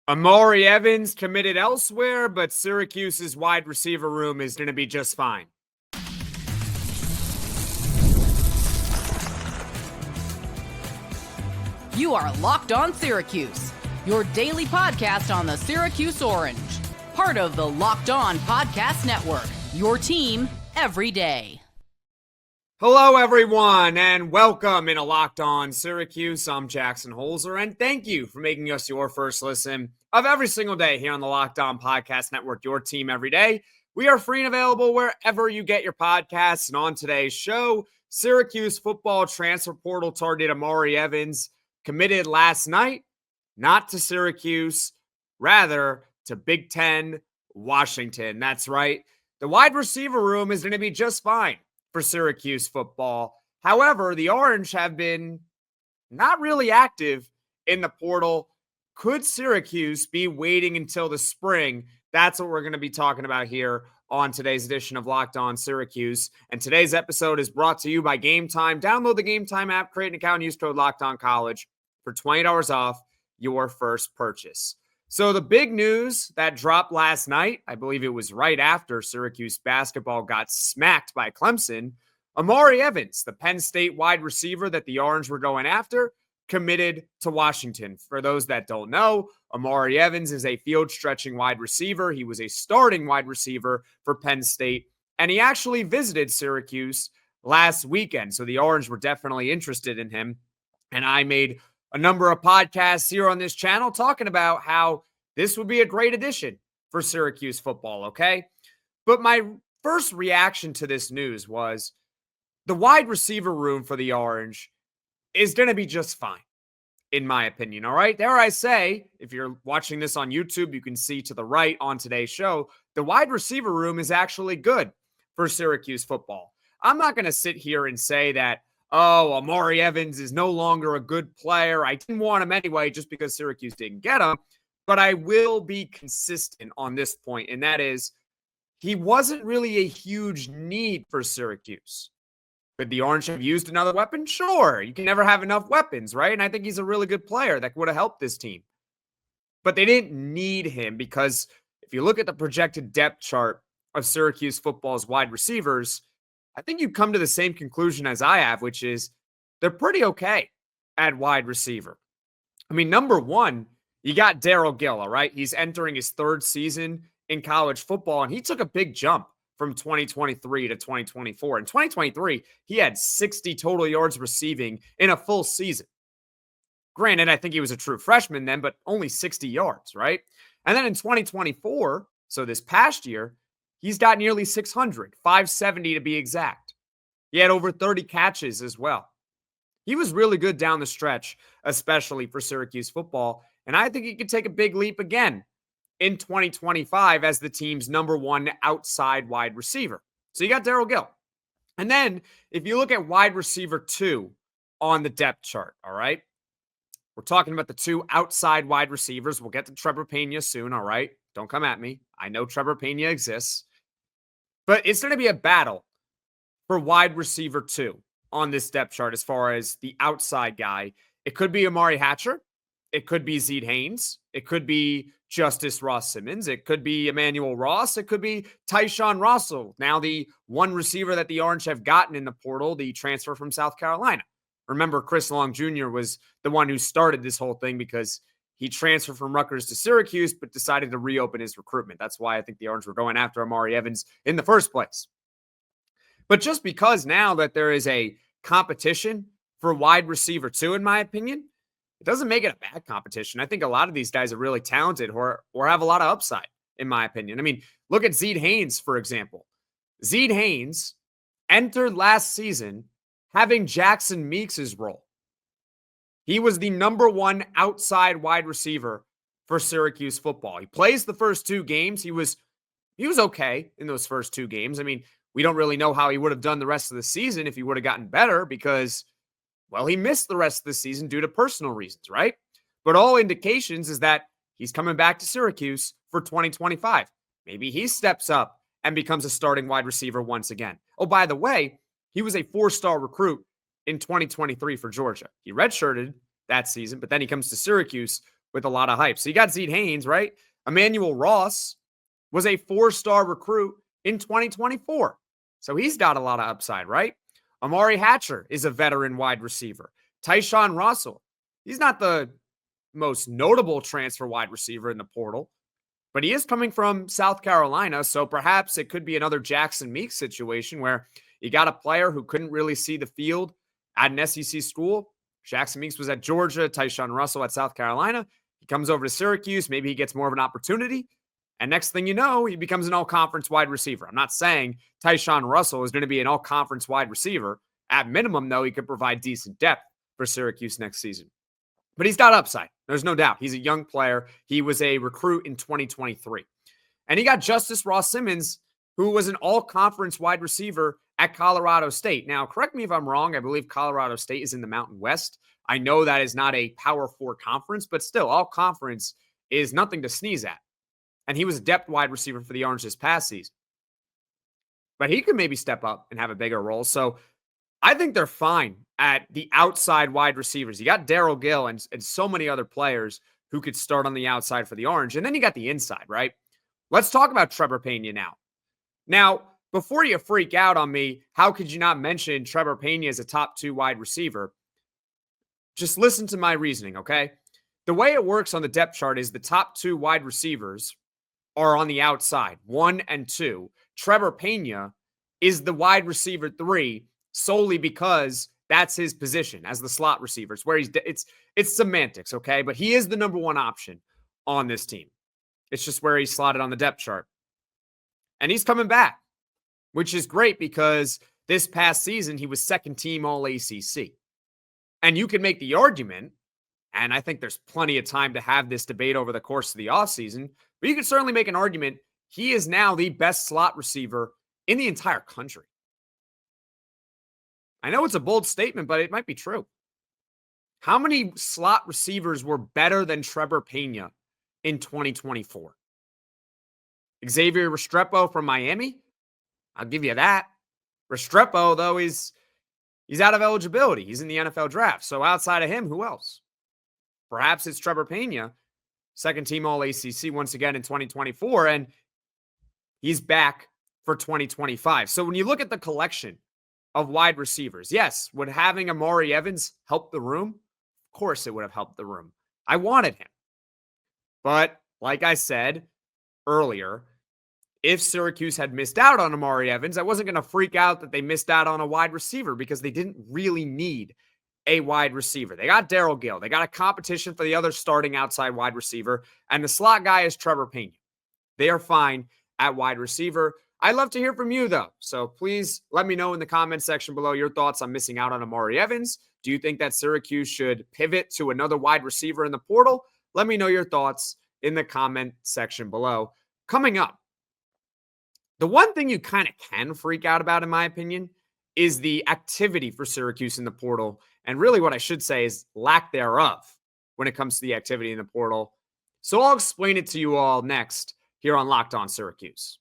Omari Evans committed elsewhere, but Syracuse's wide receiver room is going to be just fine. You are Locked On Syracuse, your daily podcast on the Syracuse Orange. Part of the Locked On Podcast Network, your team every day. Hello, everyone, and welcome into Locked On Syracuse. I'm Jackson Holzer, and thank you for making us your first listen of every single day here on the Locked On Podcast Network, your team every day. We are free and available wherever you get your podcasts, and on today's show, Syracuse football transfer portal target Omari Evans committed last night, not to Syracuse, rather to Big Ten, Washington. That's right. The wide receiver room is going to be just fine for Syracuse football. However, the Orange have been not really active in the portal. Could Syracuse be waiting until the spring? That's what we're going to be talking about here on today's edition of Locked On Syracuse. And today's episode is brought to you by Game Time. Download the Game Time app, create an account, and use code Locked On College for $20 off your first purchase. So the big news that dropped last night, I believe it was right after Syracuse basketball got smacked by Clemson, Omari Evans, the Penn State wide receiver that the Orange were going after, committed to Washington. For those that don't know, Omari Evans is a field-stretching wide receiver. He was a starting wide receiver for Penn State, and he actually visited Syracuse last weekend. So the Orange were definitely interested in him, and I made a number of podcasts here on this channel talking about how this would be a great addition for Syracuse football, okay? But my first reaction to this news was the wide receiver room for the Orange is going to be just fine, in my opinion, all right? Dare I say, if you're watching this on YouTube, you can see to the right on today's show, the wide receiver room is actually good for Syracuse football. I'm not going to sit here and say that, oh, Omari Evans is no longer a good player. I didn't want him anyway just because Syracuse didn't get him. But I will be consistent on this point, and that is he wasn't really a huge need for Syracuse. Could the Orange have used another weapon? Sure. You can never have enough weapons, right? And I think he's a really good player that would have helped this team. But they didn't need him because if you look at the projected depth chart of Syracuse football's wide receivers, I think you come to the same conclusion as I have, which is they're pretty okay at wide receiver. I mean, number one, you got Darrell Gill, all right? He's entering his third season in college football, and he took a big jump from 2023 to 2024. In 2023, he had 60 total yards receiving in a full season. Granted, I think he was a true freshman then, but only 60 yards, right? And then in 2024, so this past year, he's got nearly 600, 570 to be exact. He had over 30 catches as well. He was really good down the stretch, especially for Syracuse football. And I think he could take a big leap again in 2025 as the team's number one outside wide receiver. So you got Darrell Gill. And then if you look at wide receiver 2 on the depth chart, all right? We're talking about the 2 outside wide receivers. We'll get to Trebor Pena soon, all right? Don't come at me. I know Trebor Pena exists. But it's going to be a battle for wide receiver 2 on this depth chart as far as the outside guy. It could be Umari Hatcher. It could be Zeed Hayne. It could be Justus Ross-Simmons. It could be Emanuel Ross. It could be Tyshawn Russell, now the one receiver that the Orange have gotten in the portal, the transfer from South Carolina. Remember, Chris Long Jr. was the one who started this whole thing because he transferred from Rutgers to Syracuse, but decided to reopen his recruitment. That's why I think the Orange were going after Omari Evans in the first place. But just because now that there is a competition for wide receiver 2, in my opinion, it doesn't make it a bad competition. I think a lot of these guys are really talented or have a lot of upside, in my opinion. I mean, look at Zeed Hayne, for example. Zeed Hayne entered last season having Jackson Meeks' role. He was the number one outside wide receiver for Syracuse football. He plays the first 2 games. He was okay in those first 2 games. I mean, we don't really know how he would have done the rest of the season if he would have gotten better because, well, he missed the rest of the season due to personal reasons, right? But all indications is that he's coming back to Syracuse for 2025. Maybe he steps up and becomes a starting wide receiver once again. Oh, by the way, he was a 4-star recruit in 2023 for Georgia. He redshirted that season, but then he comes to Syracuse with a lot of hype. So you got Zeed Hayne, right? Emanuel Ross was a 4-star recruit in 2024. So he's got a lot of upside, right? Omari Hatcher is a veteran wide receiver. Tyshawn Russell, he's not the most notable transfer wide receiver in the portal, but he is coming from South Carolina. So perhaps it could be another Jackson Meeks situation where you got a player who couldn't really see the field at an SEC school. Jackson Meeks was at Georgia, Tyshawn Russell at South Carolina. He comes over to Syracuse. Maybe he gets more of an opportunity. And next thing you know, he becomes an all-conference wide receiver. I'm not saying Tyshawn Russell is going to be an all-conference wide receiver. At minimum, though, he could provide decent depth for Syracuse next season. But he's got upside. There's no doubt. He's a young player. He was a recruit in 2023. And he got Justus Ross-Simmons, who was an all-conference wide receiver at Colorado State. Now, correct me if I'm wrong. I believe Colorado State is in the Mountain West. I know that is not a Power 4 conference, but still, all-conference is nothing to sneeze at. And he was a depth wide receiver for the Orange this past season. But he could maybe step up and have a bigger role. So I think they're fine at the outside wide receivers. You got Darrell, Gill, and so many other players who could start on the outside for the Orange. And then you got the inside, right? Let's talk about Trebor Pena now. Now, before you freak out on me, how could you not mention Trebor Pena as a top 2 wide receiver? Just listen to my reasoning, okay? The way it works on the depth chart is the top 2 wide receivers are on the outside, 1 and 2. Trebor Pena is the wide receiver 3 solely because that's his position as the slot receiver. It's where it's semantics, okay? But he is the number 1 option on this team. It's just where he's slotted on the depth chart. And he's coming back, which is great because this past season he was second team All ACC. And you can make the argument, and I think there's plenty of time to have this debate over the course of the offseason, but you can certainly make an argument he is now the best slot receiver in the entire country. I know it's a bold statement, but it might be true. How many slot receivers were better than Trebor Pena in 2024? Xavier Restrepo from Miami? I'll give you that. Restrepo, though, he's out of eligibility. He's in the NFL draft. So outside of him, who else? Perhaps it's Trebor Pena, second team All ACC once again in 2024, and he's back for 2025. So when you look at the collection of wide receivers, yes, would having Amari Evans help the room? Of course it would have helped the room. I wanted him. But like I said earlier, if Syracuse had missed out on Amari Evans, I wasn't going to freak out that they missed out on a wide receiver because they didn't really need a wide receiver. They got Darrell Gill. They got a competition for the other starting outside wide receiver, and the slot guy is Trebor Pena. They are fine at wide receiver. I'd love to hear from you, though. So please let me know in the comment section below your thoughts on missing out on Amari Evans. Do you think that Syracuse should pivot to another wide receiver in the portal? Let me know your thoughts in the comment section below. Coming up, the one thing you kind of can freak out about, in my opinion, is the activity for Syracuse in the portal. And really what I should say is lack thereof when it comes to the activity in the portal. So I'll explain it to you all next here on Locked On Syracuse.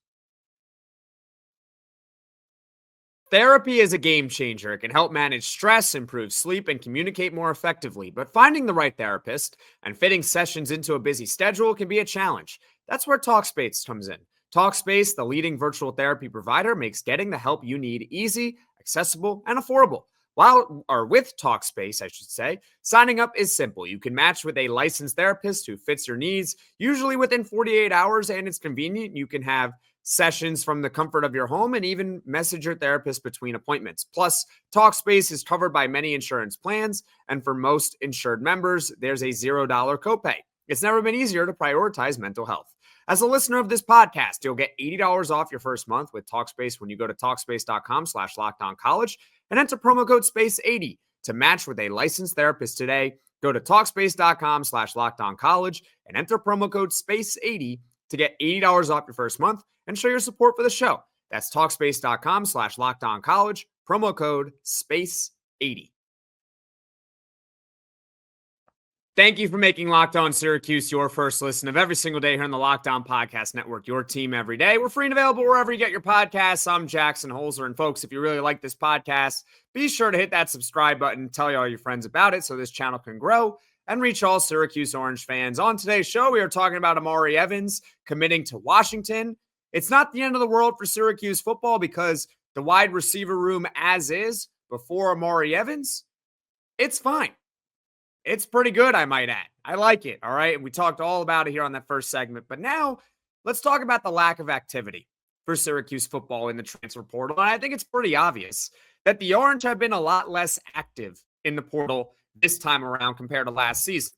Therapy is a game changer. It can help manage stress, improve sleep, and communicate more effectively. But finding the right therapist and fitting sessions into a busy schedule can be a challenge. That's where TALKSPACE comes in. TALKSPACE, the leading virtual therapy provider, makes getting the help you need easy, accessible, and affordable. With TALKSPACE, I should say, signing up is simple. You can match with a licensed therapist who fits your needs, usually within 48 hours, and it's convenient. You can have sessions from the comfort of your home and even message your therapist between appointments. Plus, TALKSPACE is covered by many insurance plans, and for most insured members, there's a $0 copay. It's never been easier to prioritize mental health. As a listener of this podcast, you'll get $80 off your first month with TALKSPACE when you go to TALKSPACE.com/LockedOnCollege and enter promo code SPACE80 to match with a licensed therapist today. Go to TALKSPACE.com/LockedOnCollege and enter promo code SPACE80 to get $80 off your first month and show your support for the show. That's TALKSPACE.com/LockedOnCollege, promo code SPACE80. Thank you for making Locked On Syracuse your first listen of every single day here on the Locked On Podcast Network, your team every day. We're free and available wherever you get your podcasts. I'm Jackson Holzer. And folks, if you really like this podcast, be sure to hit that subscribe button, tell all your friends about it so this channel can grow. and reach all Syracuse Orange fans. On today's show, we are talking about Omari Evans committing to Washington. It's not the end of the world for Syracuse football because the wide receiver room as is before Omari Evans, it's fine. It's pretty good, I might add. I like it, all right? We talked all about it here on that first segment. But now let's talk about the lack of activity for Syracuse football in the transfer portal. And I think it's pretty obvious that the Orange have been a lot less active in the portal this time around compared to last season.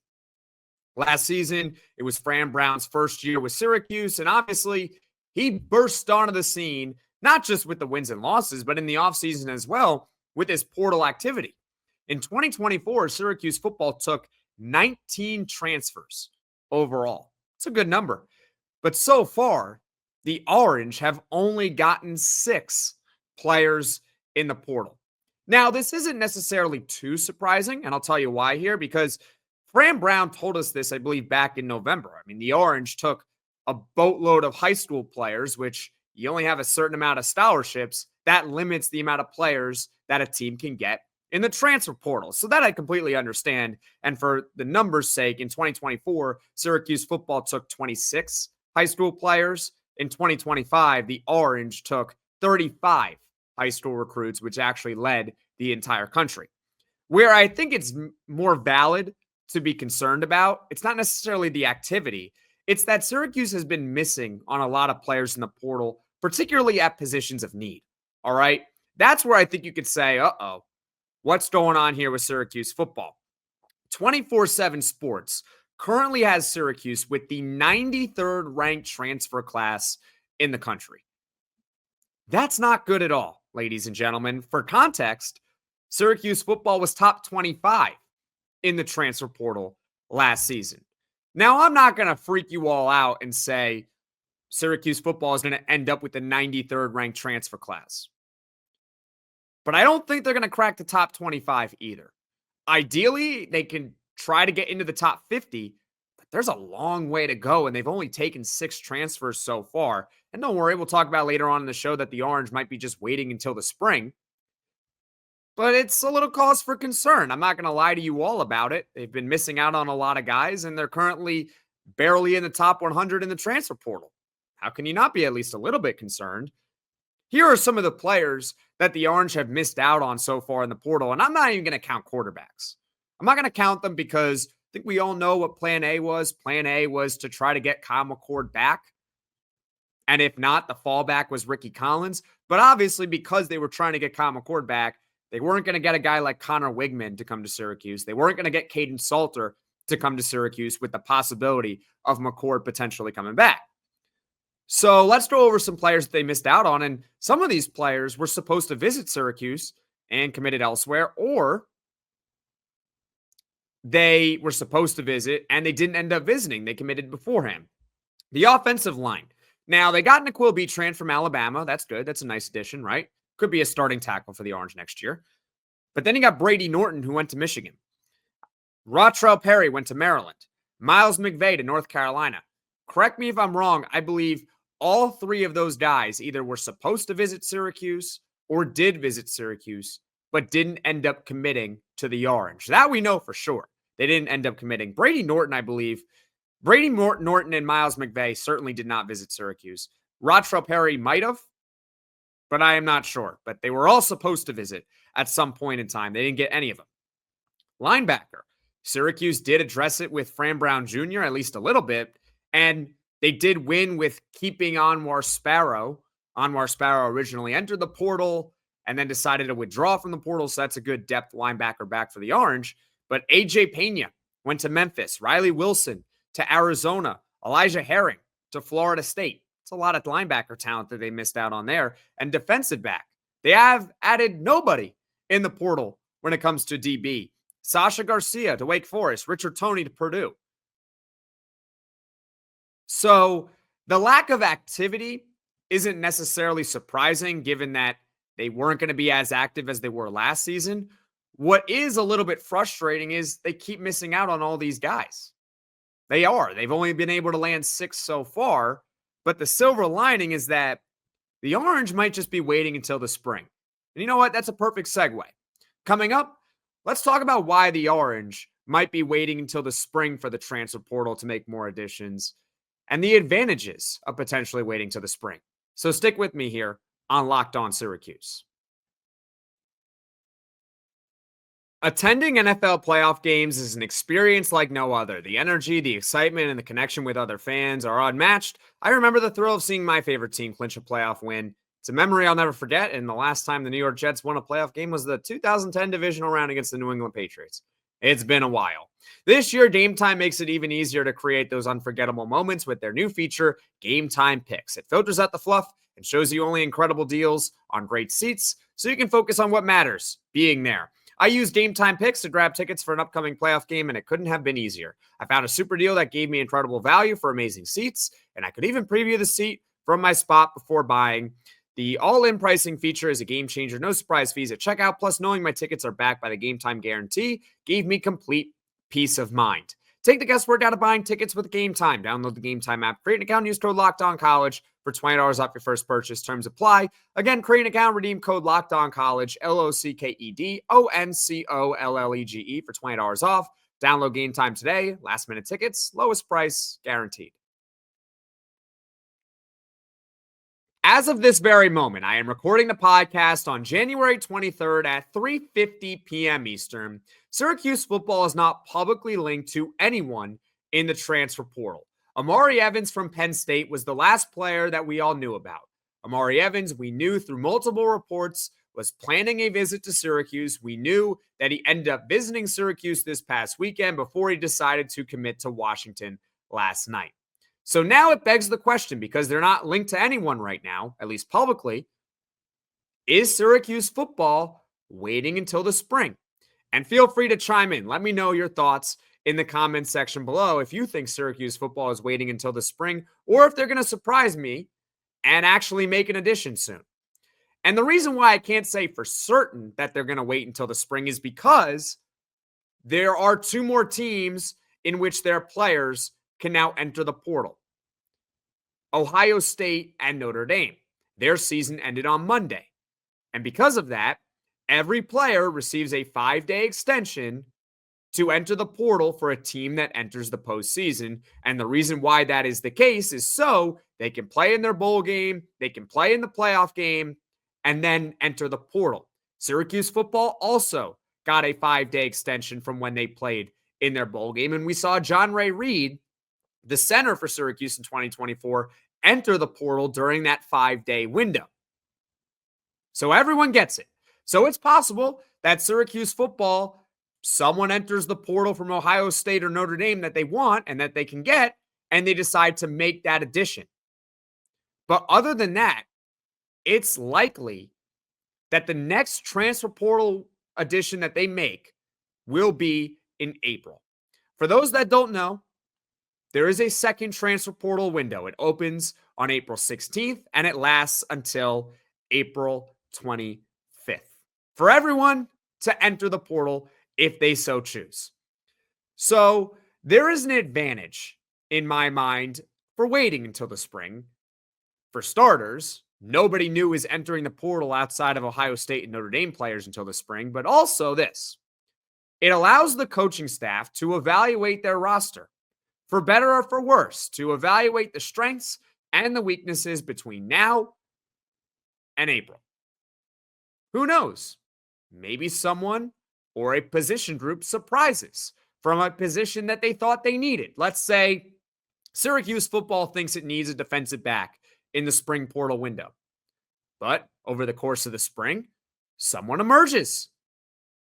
Last season, it was Fran Brown's first year with Syracuse, and obviously he burst onto the scene, not just with the wins and losses, but in the offseason as well with his portal activity. In 2024, Syracuse football took 19 transfers overall. It's a good number. But so far, the Orange have only gotten 6 players in the portal. Now, this isn't necessarily too surprising, and I'll tell you why here, because Fran Brown told us this, I believe, back in November. I mean, the Orange took a boatload of high school players, which you only have a certain amount of scholarships. That limits the amount of players that a team can get in the transfer portal. So that I completely understand. And for the numbers' sake, in 2024, Syracuse football took 26 high school players. In 2025, the Orange took 35 high school recruits, which actually led the entire country. Where I think it's more valid to be concerned about, it's not necessarily the activity. It's that Syracuse has been missing on a lot of players in the portal, particularly at positions of need. All right? That's where I think you could say, uh-oh, what's going on here with Syracuse football? 24/7 Sports currently has Syracuse with the 93rd ranked transfer class in the country. That's not good at all, ladies and gentlemen. For context, Syracuse football was top 25 in the transfer portal last season. Now, I'm not going to freak you all out and say Syracuse football is going to end up with the 93rd ranked transfer class. But I don't think they're going to crack the top 25 either. Ideally, they can try to get into the top 50, but there's a long way to go, and they've only taken 6 transfers so far. And don't worry, we'll talk about later on in the show that the Orange might be just waiting until the spring. But it's a little cause for concern. I'm not going to lie to you all about it. They've been missing out on a lot of guys, and they're currently barely in the top 100 in the transfer portal. How can you not be at least a little bit concerned? Here are some of the players that the Orange have missed out on so far in the portal, and I'm not even going to count quarterbacks. I'm not going to count them because I think we all know what Plan A was. Plan A was to try to get Kyle McCord back, and if not, the fallback was Ricky Collins. But obviously, because they were trying to get Kyle McCord back, they weren't going to get a guy like Connor Wigman to come to Syracuse. They weren't going to get Caden Salter to come to Syracuse with the possibility of McCord potentially coming back. So let's go over some players that they missed out on. And some of these players were supposed to visit Syracuse and committed elsewhere, or they were supposed to visit and they didn't end up visiting. They committed beforehand. The offensive line. Now, they got N'Keal Betran from Alabama. That's good. That's a nice addition, right? Could be a starting tackle for the Orange next year. But then you got Brady Norton, who went to Michigan. Rotrell Perry went to Maryland. Miles McVay to North Carolina. Correct me if I'm wrong. I believe all 3 of those guys either were supposed to visit Syracuse or did visit Syracuse, but didn't end up committing to the Orange. That we know for sure. They didn't end up committing. Brady Norton, I believe. Brady Norton and Miles McVay certainly did not visit Syracuse. Rotrell Perry might have, but I am not sure. But they were all supposed to visit at some point in time. They didn't get any of them. Linebacker. Syracuse did address it with Fran Brown Jr., at least a little bit, and they did win with keeping Anwar Sparrow. Anwar Sparrow originally entered the portal and then decided to withdraw from the portal, so that's a good depth linebacker back for the Orange. But A.J. Pena went to Memphis. Riley Wilson to Arizona. Elijah Herring to Florida State. It's a lot of linebacker talent that they missed out on there. And defensive back. They have added nobody in the portal when it comes to DB. Sasha Garcia to Wake Forest. Richard Toney to Purdue. So the lack of activity isn't necessarily surprising given that they weren't going to be as active as they were last season. What is a little bit frustrating is they keep missing out on all these guys. They are. They've only been able to land 6 so far, but the silver lining is that the Orange might just be waiting until the spring. And you know what? That's a perfect segue. Coming up, let's talk about why the Orange might be waiting until the spring for the transfer portal to make more additions, and the advantages of potentially waiting till the spring. So stick with me here on Locked On Syracuse. Attending NFL playoff games is an experience like no other. The energy, the excitement, and the connection with other fans are unmatched. I remember the thrill of seeing my favorite team clinch a playoff win. It's a memory I'll never forget, and the last time the New York Jets won a playoff game was the 2010 divisional round against the New England Patriots. It's been a while. This year, Game Time makes it even easier to create those unforgettable moments with their new feature, Game Time Picks. It filters out the fluff and shows you only incredible deals on great seats so you can focus on what matters, being there. I used Game Time Picks to grab tickets for an upcoming playoff game, and it couldn't have been easier. I found a super deal that gave me incredible value for amazing seats, and I could even preview the seat from my spot before buying. The all-in pricing feature is a game changer, no surprise fees at checkout, plus knowing my tickets are backed by the Game Time guarantee gave me complete peace of mind. Take the guesswork out of buying tickets with Game Time. Download the Game Time app, create an account, use code LOCKEDONCollege for $20 off your first purchase. Terms apply. Again, create an account, redeem code LOCKEDONCollege, LOCKEDONCOLLEGE for $20 off. Download Game Time today. Last minute tickets, lowest price guaranteed. As of this very moment, I am recording the podcast on January 23rd at 3:50 p.m. Eastern. Syracuse football is not publicly linked to anyone in the transfer portal. Omari Evans from Penn State was the last player that we all knew about. Omari Evans, we knew through multiple reports, was planning a visit to Syracuse. We knew that he ended up visiting Syracuse this past weekend before he decided to commit to Washington last night. So now it begs the question, because they're not linked to anyone right now, at least publicly, is Syracuse football waiting until the spring? And feel free to chime in. Let me know your thoughts in the comments section below if you think Syracuse football is waiting until the spring, or if they're going to surprise me and actually make an addition soon. And the reason why I can't say for certain that they're going to wait until the spring is because there are two more teams in which their players can now enter the portal. Ohio State and Notre Dame. Their season ended on Monday. And because of that, every player receives a 5-day extension to enter the portal for a team that enters the postseason. And the reason why that is the case is so they can play in their bowl game, they can play in the playoff game, and then enter the portal. Syracuse football also got a 5-day extension from when they played in their bowl game. And we saw John Ray Reed, the center for Syracuse in 2024, enter the portal during that 5-day window. So everyone gets it. So it's possible that Syracuse football, someone enters the portal from Ohio State or Notre Dame that they want and that they can get, and they decide to make that addition. But other than that, it's likely that the next transfer portal addition that they make will be in April. For those that don't know, there is a second transfer portal window. It opens on April 16th, and it lasts until April 25th for everyone to enter the portal if they so choose. So there is an advantage in my mind for waiting until the spring. For starters, nobody new is entering the portal outside of Ohio State and Notre Dame players until the spring, but also this. It allows the coaching staff to evaluate their roster, for better or for worse, to evaluate the strengths and the weaknesses between now and April. Who knows? Maybe someone or a position group surprises from a position that they thought they needed. Let's say Syracuse football thinks it needs a defensive back in the spring portal window. But over the course of the spring, someone emerges.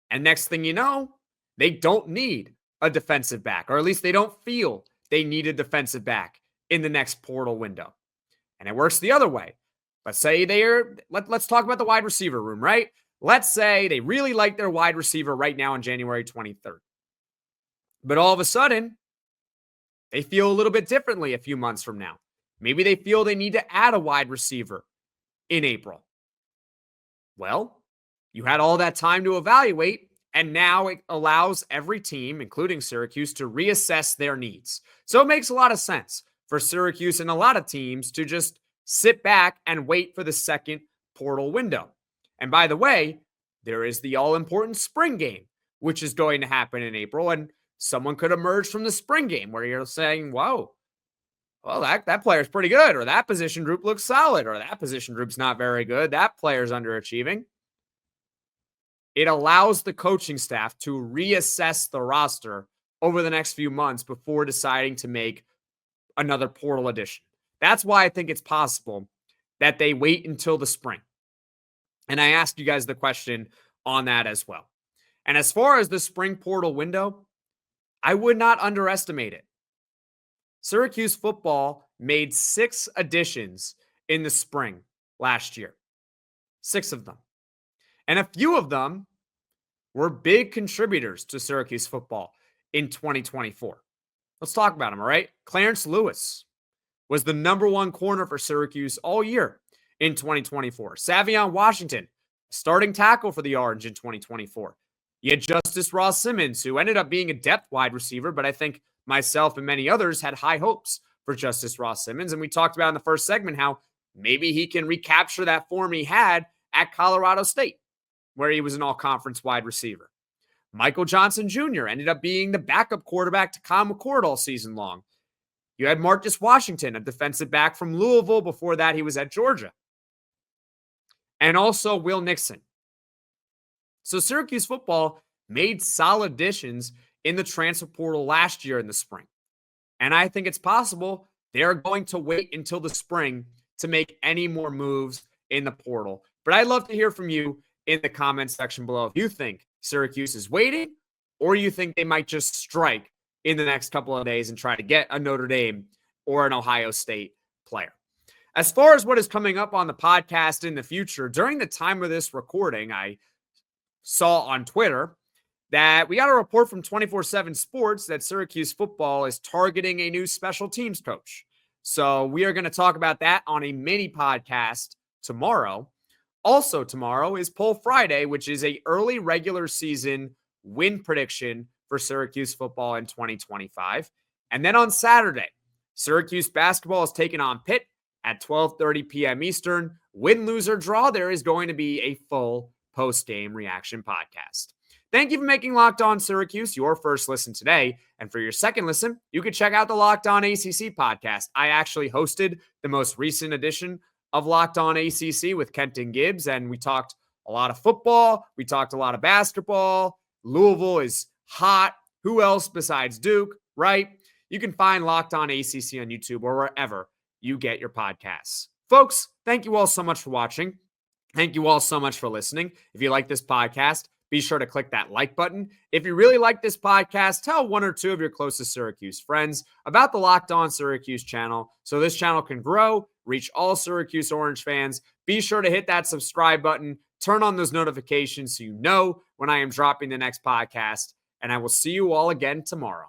And next thing you know, they don't need a defensive back, or at least they don't feel they need a defensive back in the next portal window. And it works the other way. Let's say let's talk about the wide receiver room, right? Let's say they really like their wide receiver right now on January 23rd. But all of a sudden, they feel a little bit differently a few months from now. Maybe they feel they need to add a wide receiver in April. Well, you had all that time to evaluate, and now it allows every team, including Syracuse, to reassess their needs. So it makes a lot of sense for Syracuse and a lot of teams to just sit back and wait for the second portal window. And by the way, there is the all-important spring game, which is going to happen in April. And someone could emerge from the spring game where you're saying, whoa, well, that player's pretty good, or that position group looks solid, or that position group's not very good. That player's underachieving. It allows the coaching staff to reassess the roster over the next few months before deciding to make another portal addition. That's why I think it's possible that they wait until the spring. And I asked you guys the question on that as well. And as far as the spring portal window, I would not underestimate it. Syracuse football made 6 additions in the spring last year. 6 of them. And a few of them were big contributors to Syracuse football in 2024. Let's talk about them, all right? Clarence Lewis was the #1 corner for Syracuse all year in 2024. Savion Washington, starting tackle for the Orange in 2024. You had Justus Ross-Simmons, who ended up being a depth wide receiver, but I think myself and many others had high hopes for Justus Ross-Simmons. And we talked about in the first segment how maybe he can recapture that form he had at Colorado State, where he was an all-conference wide receiver. Michael Johnson Jr. ended up being the backup quarterback to Kyle McCord all season long. You had Marcus Washington, a defensive back from Louisville. Before that, he was at Georgia. And also Will Nixon. So Syracuse football made solid additions in the transfer portal last year in the spring. And I think it's possible they're going to wait until the spring to make any more moves in the portal. But I'd love to hear from you in the comments section below if you think Syracuse is waiting or you think they might just strike in the next couple of days and try to get a Notre Dame or an Ohio State player. As far as what is coming up on the podcast in the future, during the time of this recording, I saw on Twitter that we got a report from 24/7 Sports that Syracuse football is targeting a new special teams coach. So we are going to talk about that on a mini podcast tomorrow. Also tomorrow is Poll Friday, which is an early regular season win prediction for Syracuse football in 2025. And then on Saturday, Syracuse basketball is taking on Pitt at 12:30 p.m. Eastern. Win, lose, or draw, there is going to be a full post-game reaction podcast. Thank you for making Locked On Syracuse your first listen today. And for your second listen, you can check out the Locked On ACC podcast. I actually hosted the most recent edition of Locked On ACC with Kenton Gibbs, and we talked a lot of football. We talked a lot of basketball. Louisville is hot. Who else besides Duke, right? You can find Locked On ACC on YouTube or wherever you get your podcasts. Folks, thank you all so much for watching. Thank you all so much for listening. If you like this podcast, be sure to click that like button. If you really like this podcast, tell 1 or 2 of your closest Syracuse friends about the Locked On Syracuse channel so this channel can grow, reach all Syracuse Orange fans. Be sure to hit that subscribe button, turn on those notifications so you know when I am dropping the next podcast, and I will see you all again tomorrow.